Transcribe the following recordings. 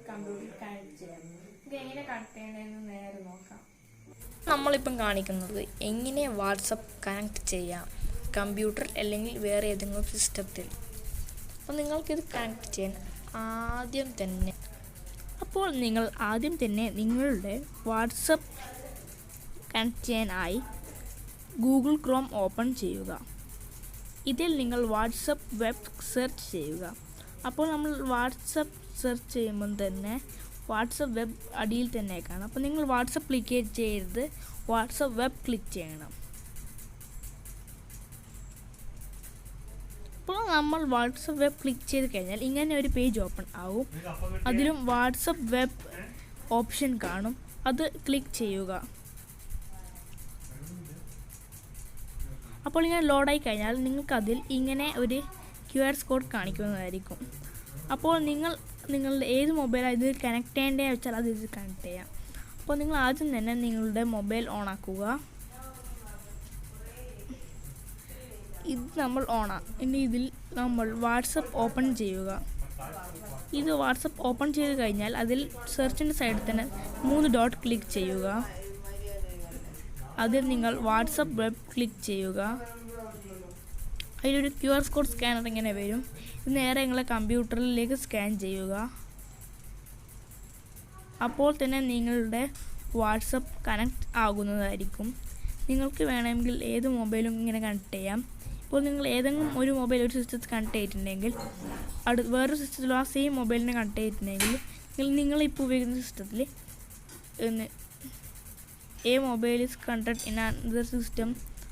കമ്പ്യൂട്ടറിൽ കണക്ട് ചെയ്യാം. ഇത് എങ്ങനെ കണക്ട് ചെയ്യണമെന്ന് നേരെ നോക്കാം. നമ്മളിപ്പം കാണിക്കുന്നത് എങ്ങനെ വാട്സപ്പ് കണക്ട് ചെയ്യാം കമ്പ്യൂട്ടർ അല്ലെങ്കിൽ വേറെ ഏതെങ്കിലും സിസ്റ്റത്തിൽ. അപ്പോൾ നിങ്ങൾക്കിത് കണക്ട് ചെയ്യാൻ ആദ്യം തന്നെ നിങ്ങളുടെ വാട്സപ്പ് കണക്ട് ചെയ്യാനായി ഗൂഗിൾ ക്രോം ഓപ്പൺ ചെയ്യുക. ഇതിൽ നിങ്ങൾ വാട്സപ്പ് വെബ് സെർച്ച് ചെയ്യുക. അപ്പോൾ നമ്മൾ വാട്സപ്പ് സെർച്ച് ചെയ്യുമ്പം തന്നെ വാട്സപ്പ് വെബ് അടിയിൽ തന്നെ കാണാം. അപ്പോൾ നിങ്ങൾ വാട്സപ്പ് ക്ലിക്ക് ചെയ്ത് വാട്സപ്പ് വെബ് ക്ലിക്ക് ചെയ്യണം. അപ്പോൾ നമ്മൾ വാട്സപ്പ് വെബ് ക്ലിക്ക് ചെയ്ത് കഴിഞ്ഞാൽ ഇങ്ങനെ ഒരു പേജ് ഓപ്പൺ ആവും. അതിലും വാട്സപ്പ് വെബ് ഓപ്ഷൻ കാണും, അത് ക്ലിക്ക് ചെയ്യുക. അപ്പോൾ ഇങ്ങനെ ലോഡായി കഴിഞ്ഞാൽ നിങ്ങൾക്കതിൽ ഇങ്ങനെ ഒരു QR കോഡ് കാണിക്കുന്നതായിരിക്കും. അപ്പോൾ നിങ്ങളുടെ ഏത് മൊബൈലാണ് ഇത് കണക്ട് ചെയ്യേണ്ടതെന്ന് വെച്ചാൽ അത് ഇത് കണക്ട് ചെയ്യാം. അപ്പോൾ നിങ്ങൾ ആദ്യം തന്നെ നിങ്ങളുടെ മൊബൈൽ ഓൺ ആക്കുക. ഇത് നമ്മൾ ഇനി ഇതിൽ നമ്മൾ വാട്സപ്പ് ഓപ്പൺ ചെയ്യുക. ഇത് വാട്സപ്പ് ഓപ്പൺ ചെയ്ത് കഴിഞ്ഞാൽ അതിൽ സെർച്ചിൻ്റെ സൈഡിൽ തന്നെ 3 ഡോട്ട് ക്ലിക്ക് ചെയ്യുക. അതിൽ നിങ്ങൾ വാട്സപ്പ് വെബ് ക്ലിക്ക് ചെയ്യുക. അതിലൊരു QR കോഡ് സ്കാനർ ഇങ്ങനെ വരും. ഇത് നേരെ നിങ്ങളെ കമ്പ്യൂട്ടറിലേക്ക് സ്കാൻ ചെയ്യുക. അപ്പോൾ തന്നെ നിങ്ങളുടെ വാട്സപ്പ് കണക്ട് ആകുന്നതായിരിക്കും. നിങ്ങൾക്ക് വേണമെങ്കിൽ ഏത് മൊബൈലും ഇങ്ങനെ കണക്ട് ചെയ്യാം. ഇപ്പോൾ നിങ്ങൾ ഏതെങ്കിലും ഒരു മൊബൈൽ ഒരു സിസ്റ്റത്തിൽ കണക്ട് ചെയ്തിട്ടുണ്ടെങ്കിൽ വേറൊരു സിസ്റ്റത്തിലും ആ സെയിം മൊബൈലിനെ കണക്ട് ചെയ്തിട്ടുണ്ടെങ്കിൽ നിങ്ങളിപ്പോൾ ഉപയോഗിക്കുന്ന സിസ്റ്റത്തിൽ mobile is connected in another system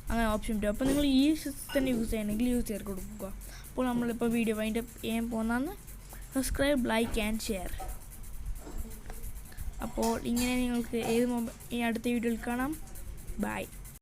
അങ്ങനെ ഓപ്ഷൻ കിട്ടും. അപ്പോൾ നിങ്ങൾ ഈ സിസ്റ്റം തന്നെ യൂസ് ചെയ്യണമെങ്കിൽ യൂസ് ചെയ്ത് കൊടുക്കുക. അപ്പോൾ നമ്മളിപ്പോൾ വീഡിയോ വൈൻഡപ്പ് ചെയ്യാൻ പോകുന്നതാണ്. Subscribe, like and share. അപ്പോൾ ഇങ്ങനെ നിങ്ങൾക്ക് ഈ അടുത്ത വീഡിയോയിൽ കാണാം. ബൈ.